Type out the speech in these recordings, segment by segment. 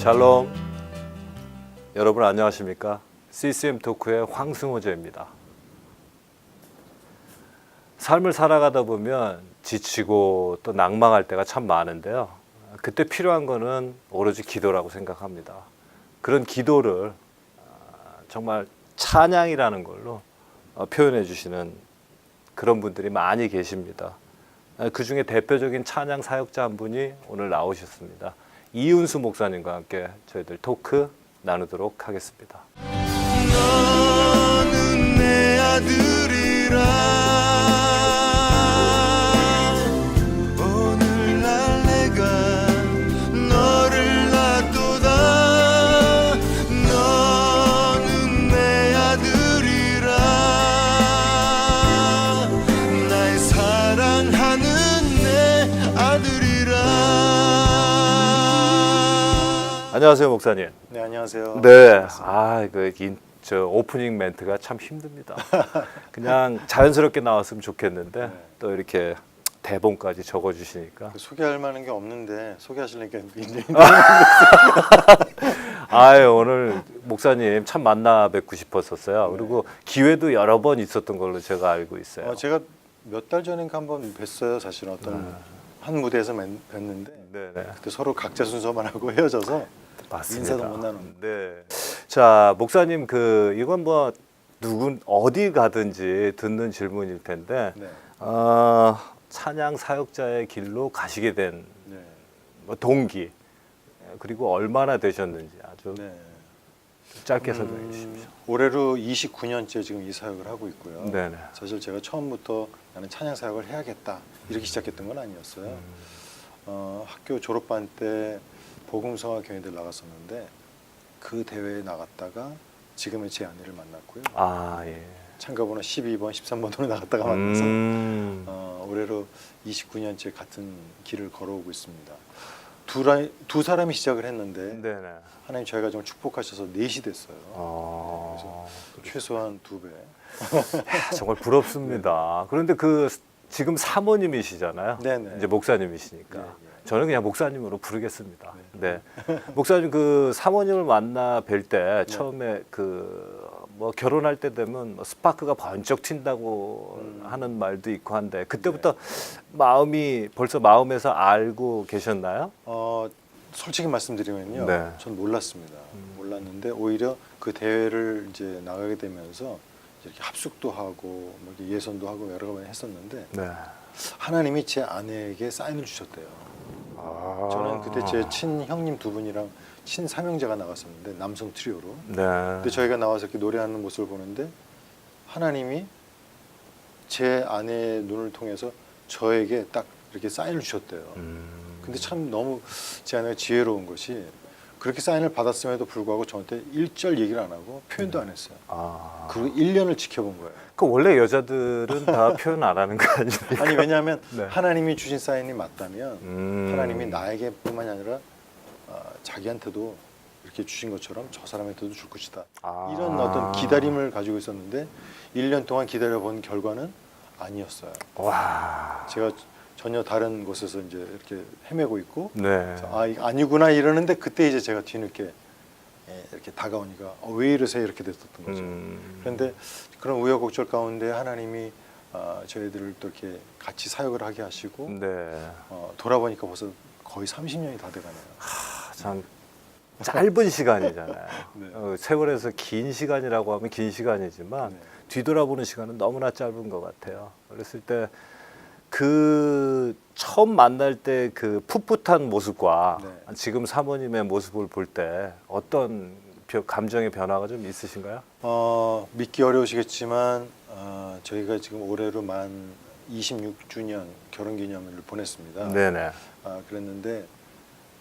샬롬. 여러분 안녕하십니까? CCM 토크의 황승호제입니다. 삶을 살아가다 보면 지치고 또 낭망할 때가 참 많은데요. 그때 필요한 거는 오로지 기도라고 생각합니다. 그런 기도를 정말 찬양이라는 걸로 표현해 주시는 그런 분들이 많이 계십니다. 그 중에 대표적인 찬양 사역자 한 분이 오늘 나오셨습니다. 이은수 목사님과 함께 저희들 토크 나누도록 하겠습니다. 너는 내 아들이라 오늘날 내가 너를 낳도다 너는 내 아들이라 날 사랑하는 내 아들이라. 안녕하세요, 목사님. 네, 안녕하세요. 네, 저 오프닝 멘트가 참 힘듭니다. 그냥 자연스럽게 나왔으면 좋겠는데 네. 또 이렇게 대본까지 적어주시니까. 소개할 만한 게 없는데 소개하시려니까 굉장히 오늘 목사님 참 만나 뵙고 싶었었어요. 네. 그리고 기회도 여러 번 있었던 걸로 제가 알고 있어요. 제가 몇 달 전인가 한번 뵀어요. 사실은 어떤 한 무대에서 뵀는데 네네. 그때 서로 각자 순서만 하고 헤어져서 맞습니다. 인사도 못 나눈. 네. 자, 목사님 이건 뭐 어디 가든지 듣는 질문일 텐데 네. 찬양 사역자의 길로 가시게 된 네. 뭐 동기 그리고 얼마나 되셨는지 아주 네. 짧게 설명해 주십시오. 올해로 29년째 지금 이 사역을 하고 있고요. 네네. 사실 제가 처음부터 나는 찬양 사역을 해야겠다 이렇게 시작했던 건 아니었어요. 학교 졸업반 때 복음성화 교회들 나갔었는데 그 대회에 나갔다가 지금의 제 아내를 만났고요. 예. 참가번호 12번, 13번으로 나갔다가 만나서 올해로 29년째 같은 길을 걸어오고 있습니다. 두 사람이 시작을 했는데 네네. 하나님 저희가 좀 축복하셔서 넷이 됐어요. 그래서 최소한 2배. 정말 부럽습니다. 그런데 지금 사모님이시잖아요. 네네. 이제 목사님이시니까. 네, 네. 저는 그냥 목사님으로 부르겠습니다. 네. 목사님 사모님을 만나 뵐 때 처음에 뭐 결혼할 때 되면 뭐 스파크가 번쩍 튄다고 하는 말도 있고 한데 그때부터 벌써 마음에서 알고 계셨나요? 솔직히 말씀드리면요. 네. 전 몰랐습니다. 몰랐는데 오히려 그 대회를 이제 나가게 되면서 이렇게 합숙도 하고 뭐 이렇게 예선도 하고 여러 번 했었는데 네. 하나님이 제 아내에게 사인을 주셨대요. 저는 그때 제 친형님 두 분이랑 친삼형제가 나갔었는데 남성 트리오로. 네. 근데 저희가 나와서 이렇게 노래하는 모습을 보는데 하나님이 제 아내의 눈을 통해서 저에게 딱 이렇게 사인을 주셨대요. 근데 참 너무 제 아내가 지혜로운 것이 그렇게 사인을 받았음에도 불구하고 저한테 일절 얘기를 안 하고 표현도 안 했어요. 그리고 1년을 지켜본 거예요. 원래 여자들은 다 표현 안 하는 거 아닙니까? 아니 왜냐하면 네. 하나님이 주신 사인이 맞다면 하나님이 나에게뿐만이 아니라 자기한테도 이렇게 주신 것처럼 저 사람한테도 줄 것이다. 이런 어떤 기다림을 가지고 있었는데 1년 동안 기다려본 결과는 아니었어요. 와. 제가 전혀 다른 곳에서 이제 이렇게 헤매고 있고 네. 이거 아니구나 이러는데 그때 이제 제가 뒤늦게 이렇게 다가오니까 왜 이러세요 이렇게 됐었던 거죠. 그런데 그런 우여곡절 가운데 하나님이 저희들을 또 이렇게 같이 사역을 하게 하시고 네. 돌아보니까 벌써 거의 30년이 다 돼가네요. 참 짧은 시간이잖아요. 네. 세월에서 긴 시간이라고 하면 긴 시간이지만 네. 뒤돌아보는 시간은 너무나 짧은 것 같아요. 그랬을 때 처음 만날 때 그 풋풋한 모습과 네. 지금 사모님의 모습을 볼 때 어떤 감정의 변화가 좀 있으신가요? 믿기 어려우시겠지만 저희가 지금 올해로 만 26주년 결혼기념일을 보냈습니다. 네네. 그랬는데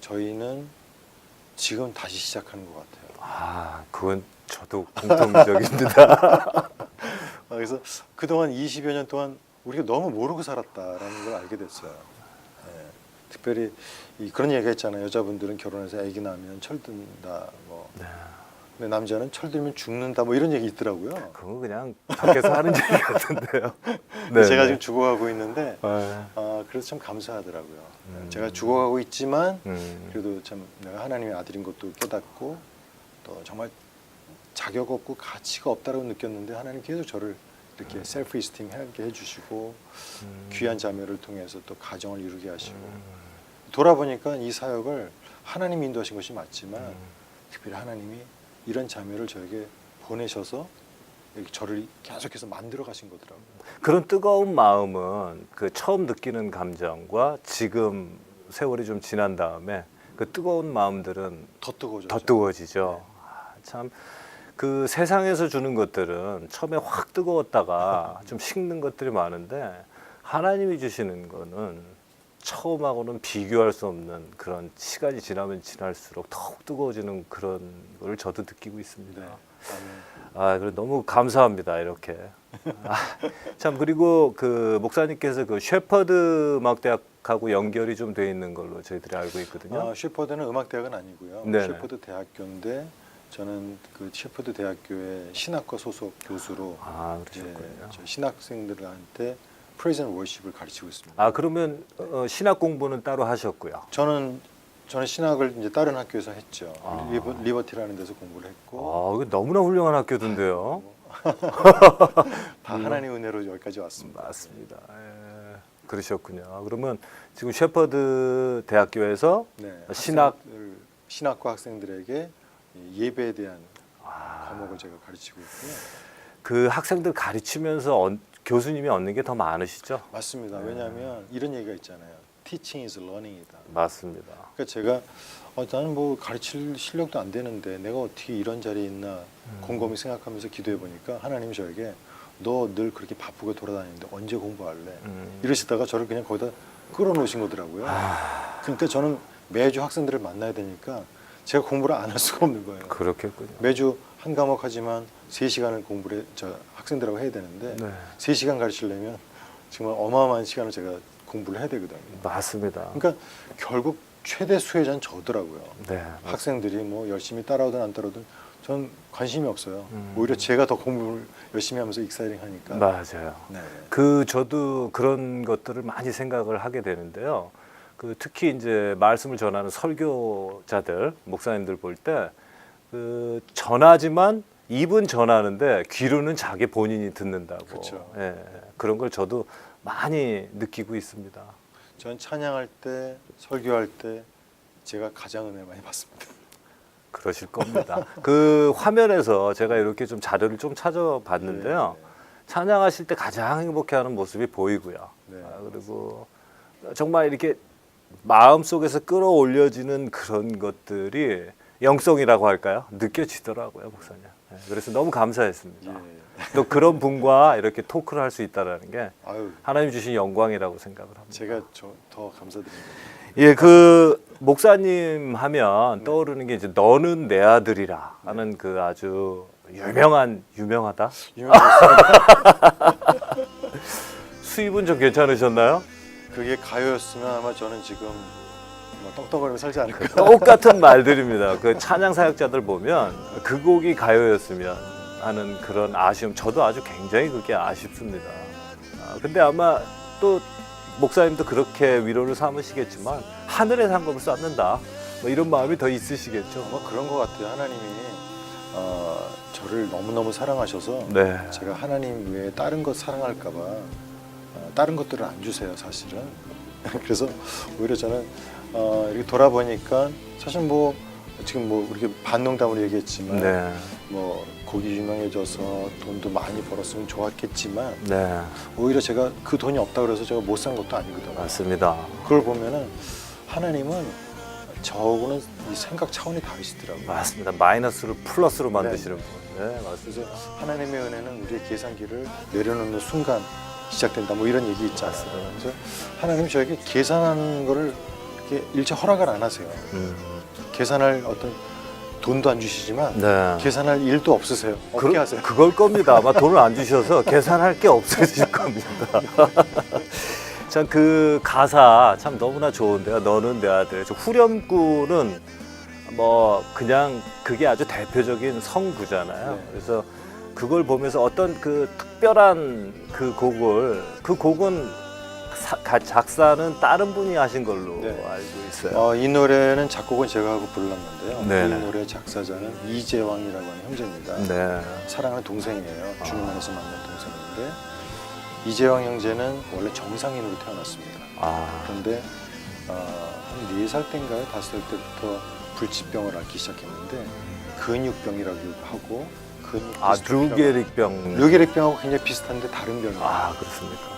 저희는 지금 다시 시작하는 것 같아요. 그건 저도 공통적입니다. 그래서 그동안 20여 년 동안 우리가 너무 모르고 살았다라는 걸 알게 됐어요. 특별히 그런 얘기가 있잖아요. 여자분들은 결혼해서 아기 낳으면 철든다. 뭐 근데 남자는 철들면 죽는다 뭐 이런 얘기 있더라고요. 그건 그냥 밖에서 하는 얘기 같은데요. 근데 제가 지금 죽어가고 있는데 네. 그래서 참 감사하더라고요. 제가 죽어가고 있지만 음. 그래도 참 내가 하나님의 아들인 것도 깨닫고 또 정말 자격 없고 가치가 없다고 느꼈는데 하나님 계속 저를 이렇게 셀프 이스팀 하게 해주시고 귀한 자매를 통해서 또 가정을 이루게 하시고 돌아보니까 이 사역을 하나님이 인도하신 것이 맞지만 특별히 하나님이 이런 자매를 저에게 보내셔서 이렇게 저를 계속해서 만들어 가신 거더라고요. 그런 뜨거운 마음은 그 처음 느끼는 감정과 지금 세월이 좀 지난 다음에 그 뜨거운 마음들은 더 뜨거워져. 더 뜨거워지죠. 참 그 세상에서 주는 것들은 처음에 확 뜨거웠다가 좀 식는 것들이 많은데 하나님이 주시는 거는 처음하고는 비교할 수 없는 그런 시간이 지나면 지날수록 더욱 뜨거워지는 그런 걸 저도 느끼고 있습니다. 네. 그래 너무 감사합니다. 이렇게. 참 그리고 그 목사님께서 그 셰퍼드 음악대학하고 연결이 좀 돼 있는 걸로 저희들이 알고 있거든요. 셰퍼드는 음악대학은 아니고요. 네네. 셰퍼드 대학교인데 저는 그 셰퍼드 대학교의 신학과 소속 교수로 그러셨군요. 저 신학생들한테 프레이즈 앤 워십을 가르치고 있습니다. 그러면 신학 공부는 따로 하셨고요. 저는 신학을 이제 다른 학교에서 했죠. 아. 리버티라는 데서 공부를 했고 이거 너무나 훌륭한 학교던데요. 다 하나님의 은혜로 여기까지 왔습니다. 맞습니다. 그러셨군요. 그러면 지금 셰퍼드 대학교에서 네, 신학과 학생들에게 예배에 대한 과목을 제가 가르치고 있고요. 그 학생들 가르치면서 교수님이 얻는 게 더 많으시죠? 맞습니다. 왜냐하면 이런 얘기가 있잖아요. Teaching is learning이다. 맞습니다. 그러니까 제가 나는 뭐 가르칠 실력도 안 되는데 내가 어떻게 이런 자리에 있나 곰곰이 생각하면서 기도해 보니까 하나님이 저에게 너 늘 그렇게 바쁘게 돌아다니는데 언제 공부할래? 이러시다가 저를 그냥 거기다 끌어놓으신 거더라고요. 그러니까 저는 매주 학생들을 만나야 되니까 제가 공부를 안 할 수가 없는 거예요. 그렇겠군요. 매주 한 과목 하지만 3시간을 공부를 학생들하고 해야 되는데 네. 3시간 가르치려면 정말 어마어마한 시간을 제가 공부를 해야 되거든요. 맞습니다. 그러니까 결국 최대 수혜자는 저더라고요. 네. 학생들이 뭐 열심히 따라오든 안 따라오든 전 관심이 없어요. 오히려 제가 더 공부를 열심히 하면서 익사이링 하니까. 맞아요. 네. 저도 그런 것들을 많이 생각을 하게 되는데요. 특히 이제 말씀을 전하는 설교자들, 목사님들 볼 때 전하지만 입은 전하는데 귀로는 자기 본인이 듣는다고. 그렇죠. 그런 걸 저도 많이 느끼고 있습니다. 전 찬양할 때, 설교할 때 제가 가장 은혜 많이 받습니다. 그러실 겁니다. 그 화면에서 제가 이렇게 좀 자료를 좀 찾아봤는데요. 네. 찬양하실 때 가장 행복해하는 모습이 보이고요. 네. 그리고 정말 이렇게 마음속에서 끌어올려지는 그런 것들이 영성이라고 할까요? 느껴지더라고요, 목사님. 그래서 너무 감사했습니다. 또 그런 분과 이렇게 토크를 할 수 있다는 게 하나님 주신 영광이라고 생각을 합니다. 제가 더 감사드립니다. 그 목사님 하면 떠오르는 게 이제 너는 내 아들이라 하는 그 아주 유명하다. 수입은 좀 괜찮으셨나요? 그게 가요였으면 아마 저는 지금 뭐 떵떵거리며 살지 않을까. 똑같은 말들입니다. 그 찬양 사역자들 보면 그 곡이 가요였으면 하는 그런 아쉬움, 저도 아주 굉장히 그게 아쉽습니다. 근데 아마 또 목사님도 그렇게 위로를 삼으시겠지만 하늘의 상급을 쌓는다, 뭐 이런 마음이 더 있으시겠죠. 아마 그런 것 같아요. 하나님이 저를 너무너무 사랑하셔서 네. 제가 하나님 외에 다른 것 사랑할까 봐 다른 것들을 안 주세요, 사실은. 그래서 오히려 저는 이렇게 돌아보니까 사실 뭐 지금 뭐 이렇게 반농담으로 얘기했지만 네. 뭐 곡이 유명해져서 돈도 많이 벌었으면 좋았겠지만 네. 오히려 제가 그 돈이 없다 그래서 제가 못 산 것도 아니거든요. 맞습니다. 그걸 보면은 하나님은 저하고는 이 생각 차원이 다르시더라고요. 맞습니다. 마이너스를 플러스로 만드시는 분. 네, 맞습니다. 그래서 하나님의 은혜는 우리의 계산기를 내려놓는 순간 시작된다. 뭐 이런 얘기 있잖아요. 그래서 하나님 저에게 계산하는 거를 이렇게 일체 허락을 안 하세요. 계산할 어떤 돈도 안 주시지만 네. 계산할 일도 없으세요. 어떻게 하세요? 그걸 겁니다. 아마 돈을 안 주셔서 계산할 게 없으실 겁니다. 참 그 가사 참 너무나 좋은데요. 너는 내 아들. 저 후렴구는 뭐 그냥 그게 아주 대표적인 성구잖아요. 네. 그래서 그걸 보면서 어떤 그 특별한 그 곡은 작사는 다른 분이 하신 걸로 네. 알고 있어요. 이 노래는 작곡은 제가 하고 불렀는데요. 네네. 이 노래 작사자는 이재왕이라고 하는 형제입니다. 네. 사랑하는 동생이에요. 주님 안에서 만난 동생인데 이재왕 형제는 원래 정상인으로 태어났습니다. 아, 그런데 한 4살 때인가요? 5살 때부터 불치병을 앓기 시작했는데 근육병이라고 하고 류게릭병. 류게릭병하고 굉장히 비슷한데 다른 병이에요. 아, 그렇습니까?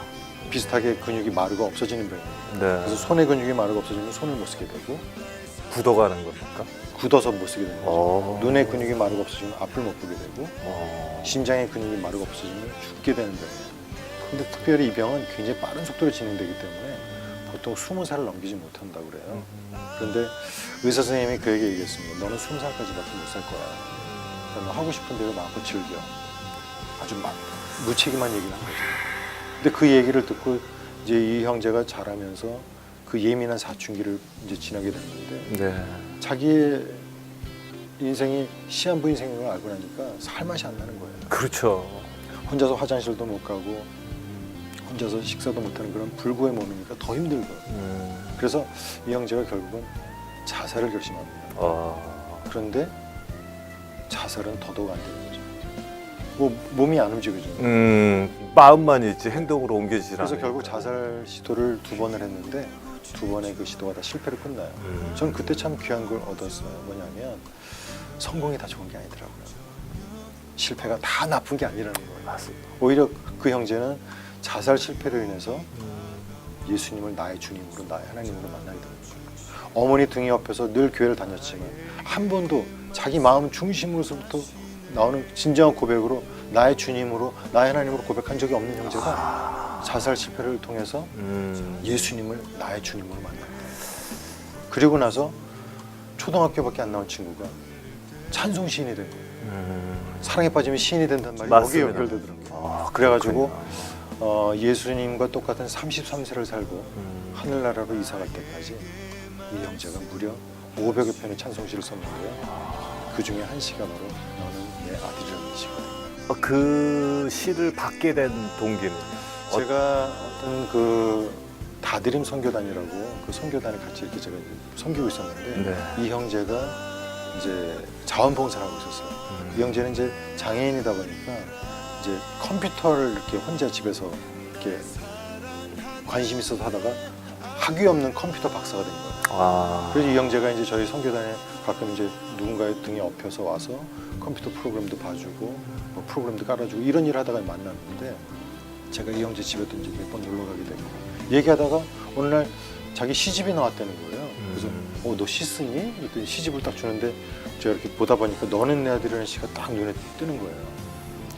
비슷하게 근육이 마르고 없어지는 병이에요. 네. 그래서 손의 근육이 마르고 없어지면 손을 못 쓰게 되고 굳어가는 겁니까? 굳어서 못 쓰게 되는 거죠. 어. 눈의 근육이 마르고 없어지면 앞을 못 보게 되고 어. 심장의 근육이 마르고 없어지면 죽게 되는 병이에요. 근데 특별히 이 병은 굉장히 빠른 속도로 진행되기 때문에 보통 20살을 넘기지 못한다고 그래요. 그런데 의사 선생님이 그에게 얘기했습니다. 너는 20살까지밖에 못 살 거야. 그러니까 너 하고 싶은 대로 마음껏 즐겨. 아주 무책임한 얘기를 한 거죠. 근데 그 얘기를 듣고 이제 이 형제가 자라면서 그 예민한 사춘기를 이제 지나게 됐는데 네. 자기의 인생이 시한부 인생인 걸 알고 나니까 살 맛이 안 나는 거예요. 그렇죠. 혼자서 화장실도 못 가고 혼자서 식사도 못하는 그런 불구의 몸이니까 더 힘들고 그래서 이 형제가 결국은 자살을 결심합니다. 그런데 자살은 더더욱 안 되는 거죠. 몸이 안 움직여지는 거죠. 마음만 있지 행동으로 옮겨지지 않아요. 그래서 결국 자살 시도를 2번을 했는데 2번의 그 시도가 다 실패로 끝나요. 저는 그때 참 귀한 걸 얻었어요. 뭐냐면 성공이 다 좋은 게 아니더라고요. 실패가 다 나쁜 게 아니라는 거예요. 맞습니다. 오히려 그 형제는 자살 실패로 인해서 예수님을 나의 주님으로 나의 하나님으로 만나게 됩니다. 어머니 등에 업혀서 늘 교회를 다녔지만 한 번도 자기 마음 중심으로부터 나오는 진정한 고백으로 나의 주님으로 나의 하나님으로 고백한 적이 없는 형제가 자살 실패를 통해서 예수님을 나의 주님으로 만납니다. 그리고 나서 초등학교밖에 안 나온 친구가 찬송 시인이 된 거예요. 사랑에 빠지면 시인이 된단 말이 여기에 연결되더라고요. 그래가지고 예수님과 똑같은 33세를 살고 하늘나라로 이사 갈 때까지 이 형제가 무려 500여 편의 찬송시를 썼는데요. 그 중에 한 시가 바로 너는 내 아들이라는 시가 됩니다. 그 시를 받게 된 동기는? 제가 어떤 그 다드림 선교단이라고 그 선교단에 같이 이렇게 제가 섬기고 있었는데 네. 이 형제가 이제 자원봉사를 하고 있었어요. 이 형제는 이제 장애인이다 보니까 이제 컴퓨터를 이렇게 혼자 집에서 이렇게 관심 있어서 하다가 학위 없는 컴퓨터 박사가 된 거예요. 그래서 이 형제가 이제 저희 선교단에 가끔 이제 누군가의 등에 업혀서 와서 컴퓨터 프로그램도 봐주고 뭐 프로그램도 깔아주고 이런 일을 하다가 만났는데 제가 이 형제 집에도 이제 몇 번 놀러 가게 되고 얘기하다가 어느 날 자기 시집이 나왔다는 거예요. 그래서 너 시 쓰니? 그랬더니 시집을 딱 주는데 제가 이렇게 보다 보니까 너는 내 아들이라는 시가 딱 눈에 뜨는 거예요.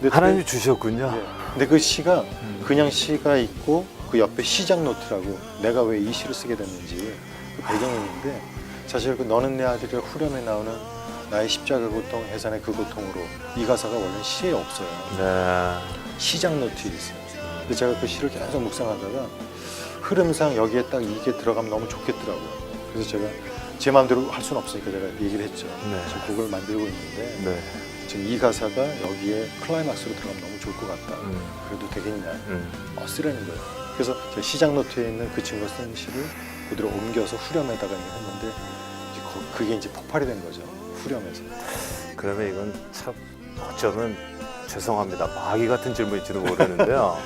근데 하나님이 주셨군요. 네. 근데 그 시가 그냥 시가 있고 그 옆에 시작 노트라고 내가 왜 이 시를 쓰게 됐는지 그 배경이 있는데 사실 그 너는 내 아들이라 후렴에 나오는 나의 십자가 고통 해산의 그 고통으로 이 가사가 원래 시에 없어요. 네. 시작 노트에 있어요. 근데 제가 그 시를 계속 묵상하다가 흐름상 여기에 딱 이게 들어가면 너무 좋겠더라고요. 그래서 제가 제 마음대로 할 수는 없으니까 제가 얘기를 했죠. 네. 저 곡을 만들고 있는데 네. 지금 이 가사가 여기에 클라이막스로 들어가면 너무 좋을 것 같다. 그래도 되겠냐? 쓰라는 거예요. 그래서 제 시작 노트에 있는 그 친구가 쓴 시를 그대로 옮겨서 후렴에다가 했는데 이제 그게 이제 폭발이 된 거죠. 후렴에서. 그러면 이건 참 어쩌면 죄송합니다. 마귀 같은 질문일지도 모르는데요.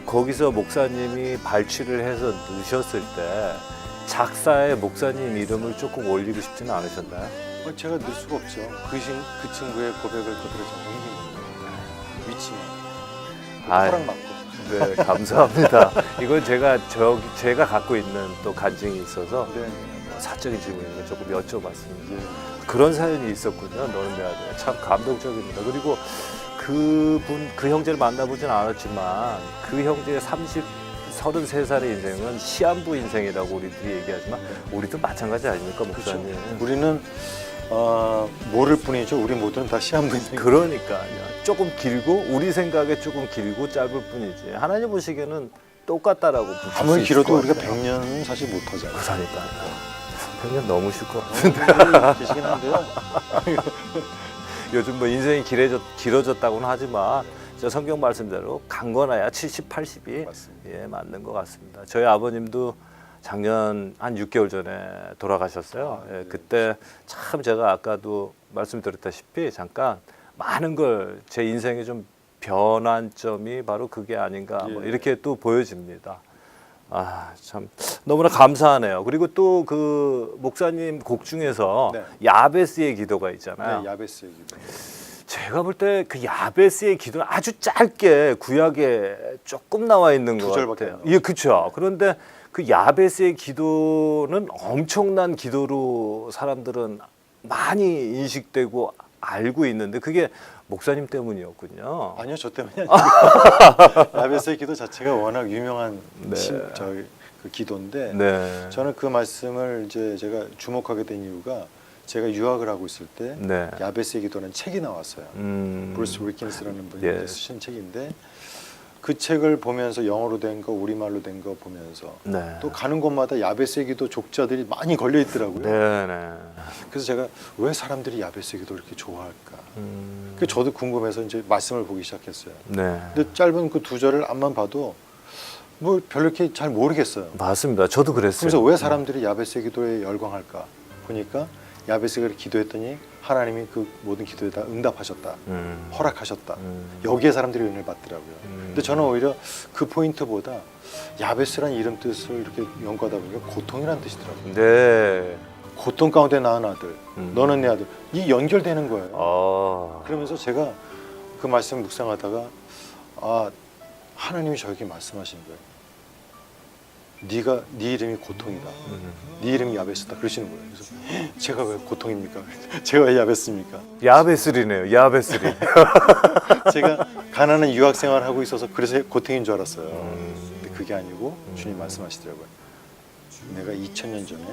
거기서 목사님이 발취를 해서 넣으셨을 때 작사에 목사님 이름을 조금 올리고 싶지는 않으셨나요? 제가 넣을 수가 없죠. 그 친구의 고백을 그대로 전해드린 겁니다. 위치만. 허락 받고. 네, 감사합니다. 이건 제가 갖고 있는 또 간증이 있어서 네. 사적인 질문이니까 조금 여쭤봤습니다. 네. 그런 사연이 있었군요. 너는 내 아들. 참 감동적입니다. 그리고 그 형제를 만나보진 않았지만 그 형제의 33살의 인생은 시한부 인생이라고 우리들이 얘기하지만 우리도 마찬가지 아닙니까, 목사님? 그렇죠. 우리는 모를 뿐이죠. 우리 모두는 다 시한부 인생. 그러니까요. 조금 길고 우리 생각에 조금 길고 짧을 뿐이지 하나님 보시기에는 똑같다라고 아무리 길어도 우리가 100년은 사실 못하잖아요. 그러니까요. 400년 넘으실 것 같은데. 계시긴 한데요. 요즘 뭐 인생이 길어졌다고는 하지만 저 성경 말씀대로 강건해야 70, 80이 맞습니다. 예, 맞는 것 같습니다. 저희 아버님도 작년 한 6개월 전에 돌아가셨어요. 아, 예, 네. 그때 참 제가 아까도 말씀드렸다시피 잠깐 많은 걸 제 인생에 좀 변한 점이 바로 그게 아닌가 뭐 예. 이렇게 또 보여집니다. 아, 참 너무나 감사하네요. 그리고 또 그 목사님 곡 중에서 네. 야베스의 기도가 있잖아요. 네, 야베스의 기도. 제가 볼 때 그 야베스의 기도는 아주 짧게 구약에 조금 나와 있는 두 것 절밖에 같아요. 안 나와요. 예, 그렇죠. 그런데 그 야베스의 기도는 엄청난 기도로 사람들은 많이 인식되고 알고 있는데 그게 목사님 때문이었군요. 아니요, 저 때문이 아니고 야베스의 기도 자체가 워낙 유명한 네. 그 기도인데 네. 저는 그 말씀을 이제 제가 주목하게 된 이유가 제가 유학을 하고 있을 때 네. 야베스의 기도는 책이 나왔어요. 브루스 위킨스라는 분이 예. 쓰신 책인데 그 책을 보면서 영어로 된 거, 우리말로 된 거 보면서 네. 또 가는 곳마다 야베스의 기도 족자들이 많이 걸려 있더라고요. 네, 네. 그래서 제가 왜 사람들이 야베스의 기도를 이렇게 좋아할까? 음, 그 저도 궁금해서 이제 말씀을 보기 시작했어요. 네. 근데 짧은 그 두 절을 앞만 봐도 뭐 별로 이렇게 잘 모르겠어요. 맞습니다. 저도 그랬어요. 그래서 왜 사람들이 야베스의 기도에 열광할까? 보니까 야베스가 기도했더니 하나님이 그 모든 기도에다 응답하셨다. 허락하셨다. 여기에 사람들이 은혜를 받더라고요. 근데 저는 오히려 그 포인트보다 야베스란 이름 뜻을 이렇게 연구하다 보니까 고통이라는 뜻이더라고요. 네. 고통 가운데 낳은 아들, 너는 내 아들. 이 연결되는 거예요. 아. 그러면서 제가 그 말씀 묵상하다가 아, 하나님이 저에게 말씀하신 거예요. 네 이름이 고통이다. 네 이름이 야베스다. 그러시는 거예요. 그래서 제가 왜 고통입니까? 제가 왜 야베스입니까? 야베스리네요. 야베스리. 제가 가난한 유학 생활을 하고 있어서 그래서 고통인 줄 알았어요. 근데 그게 아니고 주님 말씀하시더라고요. 내가 2000년 전에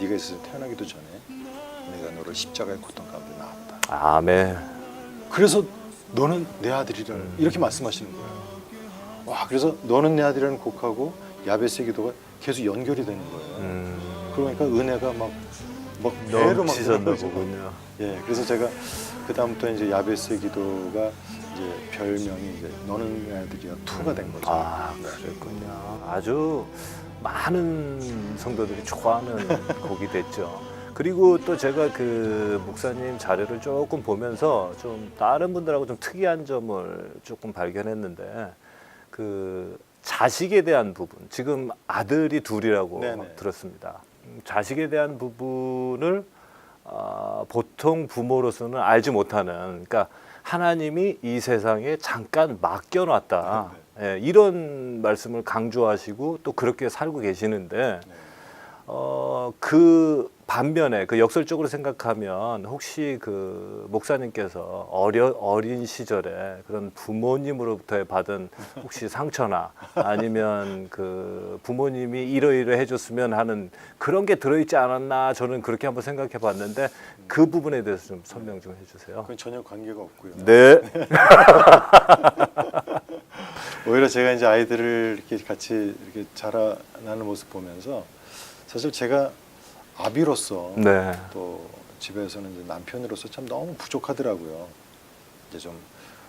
네가 있어서 태어나기도 전에 내가 너를 십자가의 고통 가운데 낳았다. 아멘. 그래서 너는 내 아들이라 이렇게 말씀하시는 거예요. 와, 그래서 너는 내 아들이라는 곡하고 야베스의 기도가 계속 연결이 되는 거예요. 그러니까 은혜가 막 배로 막 넘치셨나 넘쳐서. 보군요. 예, 그래서 제가 그 다음부터 이제 야베스의 기도가 이제 별명이 이제 너는 내 아들이야 2가 된 거죠. 아, 그랬군요. 아주 많은 성도들이 좋아하는 곡이 됐죠. 그리고 또 제가 그 목사님 자료를 조금 보면서 좀 다른 분들하고 좀 특이한 점을 조금 발견했는데 그 자식에 대한 부분, 지금 아들이 2이라고 네네. 들었습니다. 자식에 대한 부분을 보통 부모로서는 알지 못하는, 그러니까 하나님이 이 세상에 잠깐 맡겨놨다. 예, 이런 말씀을 강조하시고 또 그렇게 살고 계시는데 그 반면에 그 역설적으로 생각하면 혹시 그 목사님께서 어린 시절에 그런 부모님으로부터 받은 혹시 상처나 아니면 그 부모님이 이러이러 해줬으면 하는 그런 게 들어있지 않았나 저는 그렇게 한번 생각해 봤는데 그 부분에 대해서 좀 설명 좀 해주세요. 그건 전혀 관계가 없고요. 네. 오히려 제가 이제 아이들을 이렇게 같이 이렇게 자라나는 모습 보면서 사실 제가 아비로서 네. 또 집에서는 이제 남편으로서 참 너무 부족하더라고요. 이제 좀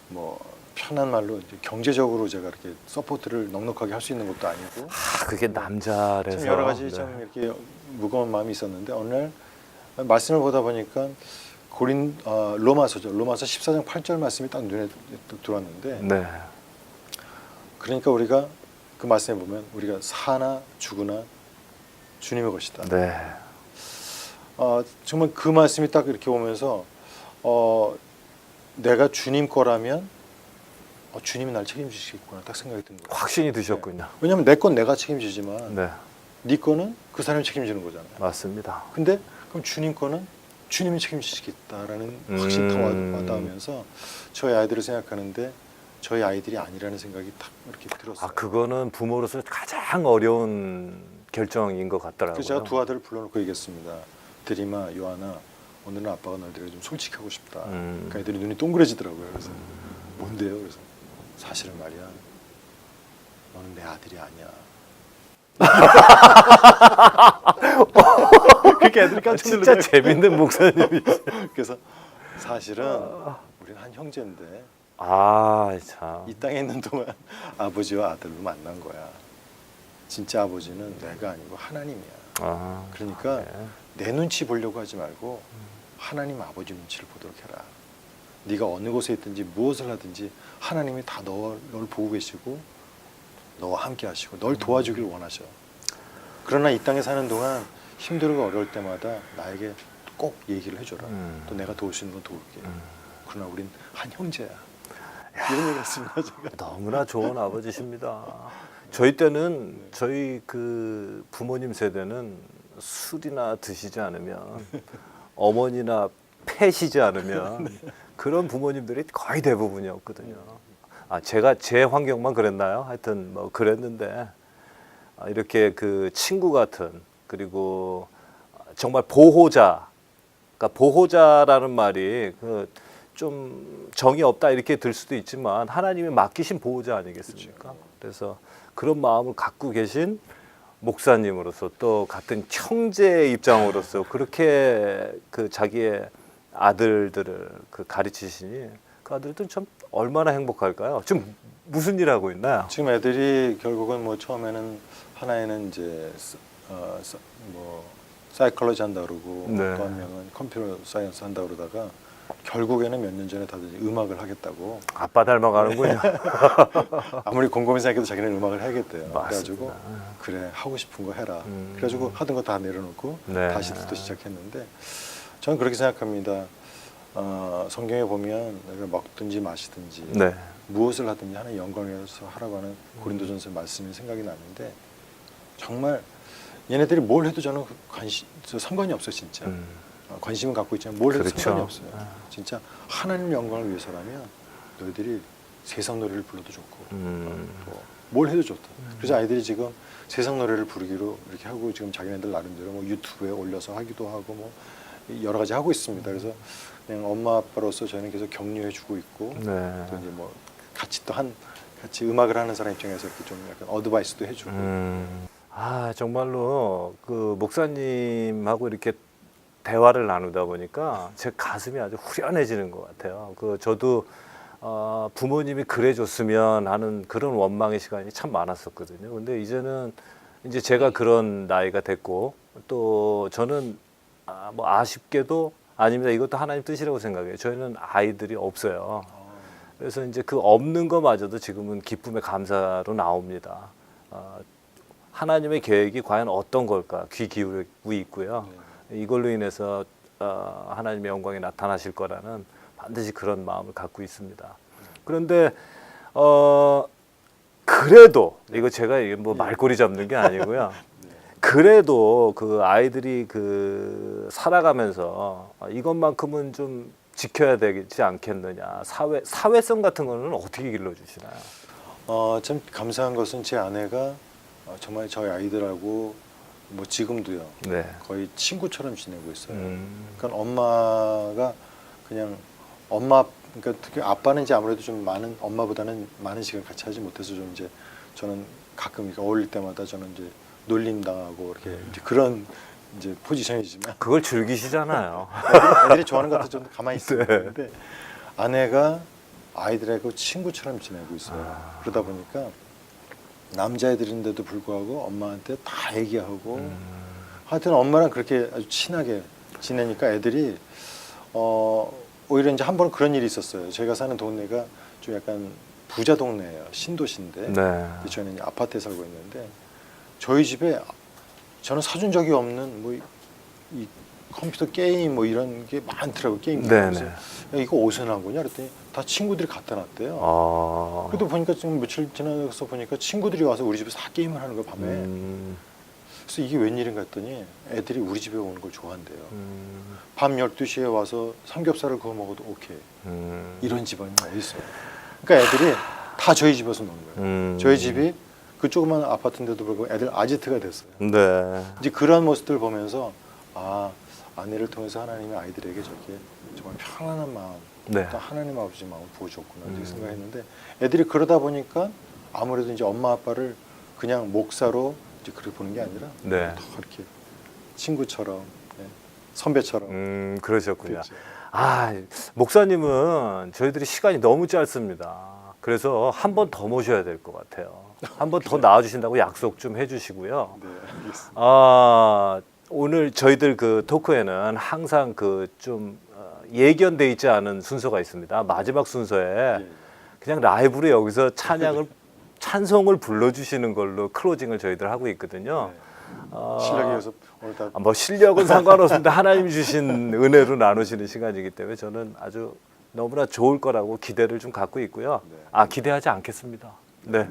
뭐 편한 말로 이제 경제적으로 제가 이렇게 서포트를 넉넉하게 할 수 있는 것도 아니고 그게 남자라서 참 여러 가지 네. 좀 이렇게 무거운 마음이 있었는데 어느 날 말씀을 보다 보니까 로마서죠. 로마서 14장 8절 말씀이 딱 눈에 들어왔는데 네. 그러니까 우리가 그 말씀에 보면 우리가 사나 죽으나 주님의 것이다. 네. 정말 그 말씀이 딱 이렇게 오면서 내가 주님 거라면 주님이 날 책임지시겠구나 딱 생각이 든 거예요. 확신이 드셨군요. 왜냐하면 내 건 내가 책임지지만 네. 네 거는 그 사람이 책임지는 거잖아요. 맞습니다. 근데 그럼 주님 거는 주님이 책임지시겠다라는 확신이 더 와닿으면서 저희 아이들을 생각하는데 저희 아이들이 아니라는 생각이 딱 이렇게 들었어요. 그거는 부모로서 가장 어려운 결정인 것 같더라고요. 그래서 제가 2 아들을 불러놓고 얘기했습니다. 드리마, 요하나, 오늘은 아빠가 너희들에게 좀 솔직하고 싶다. 그러니까 애들이 눈이 동그래지더라고요. 그래서 뭔데요? 그래서 사실은 말이야, 너는 내 아들이 아니야. 그러니까 애들이 깜짝 진짜 놀라더라고요. 재밌는 목사님이. 그래서 사실은 우리는 한 형제인데 아, 참. 이 땅에 있는 동안 아버지와 아들로 만난 거야. 진짜 아버지는 내가 아니고 하나님이야. 아, 그러니까 네. 내 눈치 보려고 하지 말고 하나님 아버지 눈치를 보도록 해라. 네가 어느 곳에 있든지 무엇을 하든지 하나님이 다 널 보고 계시고 너와 함께 하시고 널 도와주길 원하셔. 그러나 이 땅에 사는 동안 힘들고 어려울 때마다 나에게 꼭 얘기를 해줘라. 또 내가 도울 수 있는 건 도울게. 그러나 우린 한 형제야. 이런 얘기 했습니다. 제가. 너무나 좋은 아버지십니다. 저희 때는 저희 그 부모님 세대는 술이나 드시지 않으면 어머니나 패시지 않으면 그런 부모님들이 거의 대부분이었거든요. 아, 제가 제 환경만 그랬나요? 하여튼 뭐 그랬는데 이렇게 그 친구 같은 그리고 정말 보호자, 그러니까 보호자라는 말이 그 좀 정이 없다 이렇게 들 수도 있지만 하나님이 맡기신 보호자 아니겠습니까? 그래서 그런 마음을 갖고 계신 목사님으로서 또 같은 형제의 입장으로서 그렇게 그 자기의 아들들을 그 가르치시니 그 아들들은 참 얼마나 행복할까요? 지금 무슨 일 하고 있나요? 지금 애들이 결국은 뭐 처음에는 하나에는 이제 뭐 사이콜로지 한다 그러고 네. 또 한 명은 컴퓨터 사이언스 한다 그러다가 결국에는 몇 년 전에 다들 이제 음악을 하겠다고. 아빠 닮아가는군요. 아무리 곰곰이 생각해도 자기는 음악을 해야겠대요. 맞습니다. 그래가지고 그래 하고 싶은 거 해라. 그래가지고 하던 거 다 내려놓고 네. 다시 또 시작했는데 저는 그렇게 생각합니다. 성경에 보면 내가 먹든지 마시든지 네. 무엇을 하든지 하나님 영광을 위해서 하라고 하는 고린도전서 말씀이 생각이 나는데 정말 얘네들이 뭘 해도 저는 상관이 없어요 진짜. 관심을 갖고 있지만 뭘 해도 그렇죠. 상관이 없어요. 진짜 하나님 영광을 위해서라면 너희들이 세상 노래를 불러도 좋고 또 뭘 해도 좋다. 그래서 아이들이 지금 세상 노래를 부르기로 이렇게 하고 지금 자기네들 나름대로 뭐 유튜브에 올려서 하기도 하고 뭐 여러 가지 하고 있습니다. 그래서 그냥 엄마 아빠로서 저는 계속 격려해주고 있고 네. 또 이제 뭐 같이 같이 음악을 하는 사람 입장에서 이렇게 좀 약간 어드바이스도 해주고. 아 정말로 그 목사님하고 이렇게 대화를 나누다 보니까 제 가슴이 아주 후련해지는 것 같아요. 그 저도 부모님이 그래줬으면 하는 그런 원망의 시간이 참 많았었거든요. 근데 이제는 이제 제가 그런 나이가 됐고 또 저는 뭐 아쉽게도 아닙니다. 이것도 하나님 뜻이라고 생각해요. 저희는 아이들이 없어요. 그래서 이제 그 없는 것마저도 지금은 기쁨의 감사로 나옵니다. 하나님의 계획이 과연 어떤 걸까 귀 기울이고 있고요. 이걸로 인해서 하나님의 영광이 나타나실 거라는 반드시 그런 마음을 갖고 있습니다. 그런데 그래도 이거 제가 뭐 말꼬리 잡는 게 아니고요. 그래도 그 아이들이 그 살아가면서 이것만큼은 좀 지켜야 되지 않겠느냐. 사회성 같은 거는 어떻게 길러주시나요? 참 감사한 것은 제 아내가 정말 저희 아이들하고 뭐 지금도요. 네. 거의 친구처럼 지내고 있어요. 그러니까 그러니까 특히 아빠는 이제 아무래도 좀 엄마보다는 많은 시간 같이 하지 못해서 좀 이제 저는 가끔 이렇게 어울릴 때마다 저는 이제 놀림 당하고 이렇게 이제 그런 이제 포지션이지만 그걸 즐기시잖아요. 애들이 좋아하는 것 같아 좀 가만히 있어요. 네. 근데 아내가 아이들하고 친구처럼 지내고 있어요. 그러다 보니까 남자애들인데도 불구하고 엄마한테 다 얘기하고 하여튼 엄마랑 그렇게 아주 친하게 지내니까 애들이 오히려 이제 한 번 그런 일이 있었어요. 제가 사는 동네가 좀 약간 부자 동네예요. 신도시인데 네. 저는 이제 아파트에 살고 있는데 저희 집에 저는 사준 적이 없는 뭐 이 컴퓨터 게임 뭐 이런 게 많더라고요. 게임들. 그래서 야, 이거 어디서 나온 거냐 그랬더니 다 친구들이 갖다 놨대요. 그래도 보니까 지금 며칠 지나서 보니까 친구들이 와서 우리 집에서 다 게임을 하는 거야 밤에. 그래서 이게 웬일인가 했더니 애들이 우리 집에 오는 걸 좋아한대요. 밤 12시에 와서 삼겹살을 구워 먹어도 오케이. 이런 집안이 어디 있어요. 그러니까 애들이 다 저희 집에서 노는 거예요. 저희 집이 그 조그만 아파트인데도 불구하고 애들 아지트가 됐어요. 네. 이제 그런 모습들을 보면서 아내를 통해서 하나님이 아이들에게 저렇게 정말 편안한 마음, 네. 또 하나님 아버지 마음을 부어줬구나 이렇게 생각했는데 애들이 그러다 보니까 아무래도 이제 엄마 아빠를 그냥 목사로 이제 그렇게 보는 게 아니라 네. 더 이렇게 친구처럼 선배처럼. 그러셨군요. 그렇죠. 아, 목사님은 저희들이 시간이 너무 짧습니다. 그래서 한 번 더 모셔야 될 것 같아요. 한 번 더 나와주신다고 약속 좀 해주시고요. 네, 알겠습니다. 오늘 저희들 그 토크에는 항상 그 좀 예견돼 있지 않은 순서가 있습니다. 마지막 순서에 예. 그냥 라이브로 여기서 찬송을 불러주시는 걸로 클로징을 저희들 하고 있거든요. 네. 실력이 어서 오늘 다 뭐 실력은 상관없습니다. 하나님 주신 은혜로 나누시는 시간이기 때문에 저는 아주 너무나 좋을 거라고 기대를 좀 갖고 있고요. 네. 기대하지 않겠습니다. 네.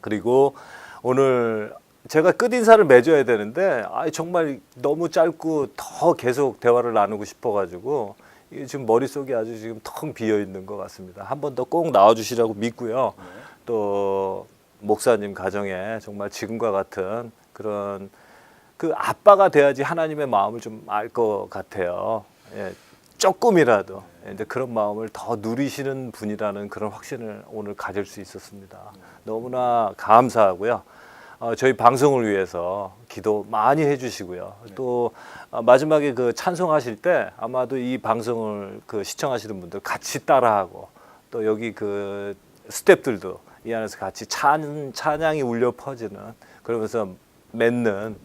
그리고 오늘 제가 끝 인사를 맺어야 되는데 정말 너무 짧고 더 계속 대화를 나누고 싶어가지고 이게 지금 머릿속이 아주 지금 텅 비어 있는 것 같습니다. 한 번 더 꼭 나와주시라고 믿고요. 네. 또 목사님 가정에 정말 지금과 같은 그런 그 아빠가 돼야지 하나님의 마음을 좀 알 것 같아요. 예, 조금이라도 이제 그런 마음을 더 누리시는 분이라는 그런 확신을 오늘 가질 수 있었습니다. 너무나 감사하고요. 저희 방송을 위해서 기도 많이 해주시고요. 또 마지막에 그 찬송하실 때 아마도 이 방송을 그 시청하시는 분들 같이 따라하고 또 여기 그 스태프들도 이 안에서 같이 찬양이 울려 퍼지는 그러면서 맺는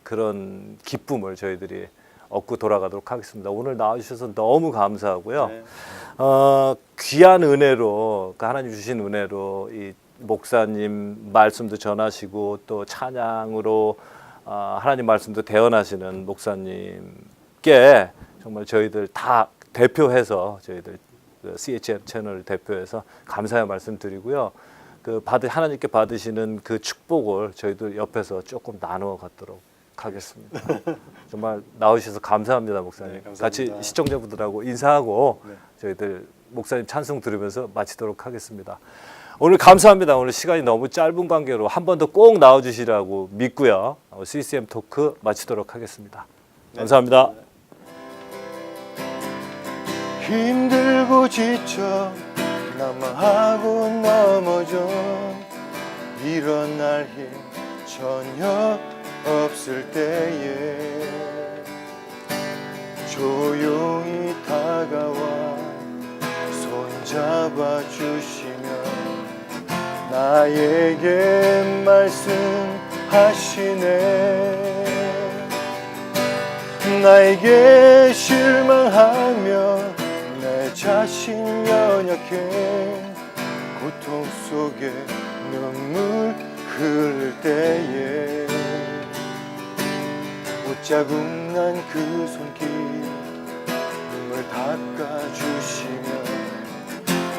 그런 기쁨을 저희들이 얻고 돌아가도록 하겠습니다. 오늘 나와주셔서 너무 감사하고요. 네. 귀한 은혜로 하나님 주신 은혜로 이 목사님 말씀도 전하시고 또 찬양으로 하나님 말씀도 대언하시는 목사님께 정말 저희들 다 대표해서 저희들 그 CHM 채널 대표해서 감사의 말씀드리고요. 하나님께 받으시는 그 축복을 저희들 옆에서 조금 나누어 갖도록 하겠습니다. 정말 나오셔서 감사합니다, 목사님. 네, 감사합니다. 같이 시청자분들하고 인사하고 네. 저희들 목사님 찬송 들으면서 마치도록 하겠습니다. 오늘 감사합니다. 오늘 시간이 너무 짧은 관계로 한 번 더 꼭 나와주시라고 믿고요. CCM 토크 마치도록 하겠습니다. 감사합니다. 힘들고 지쳐 남하고 넘어져 일어날 힘 전혀 없을 때에 조용히 다가와 손잡아 주시며 나에게 말씀하시네. 나에게 실망하며 내 자신 연약해 고통 속에 눈물 흘릴 때에 옷자국 난 그 손길 눈물 닦아주시며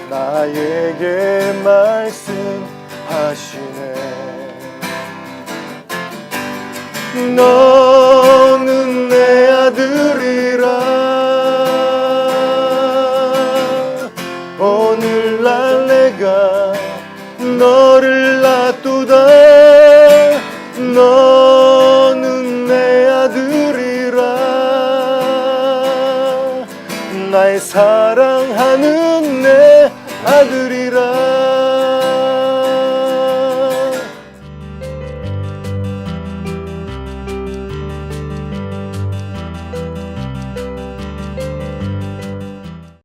나에게 말씀하시네. 너는 내 아들이라 오늘날 내가 너를 놔두다. 너는 내 아들이라 나의 사랑하는 내 아들이라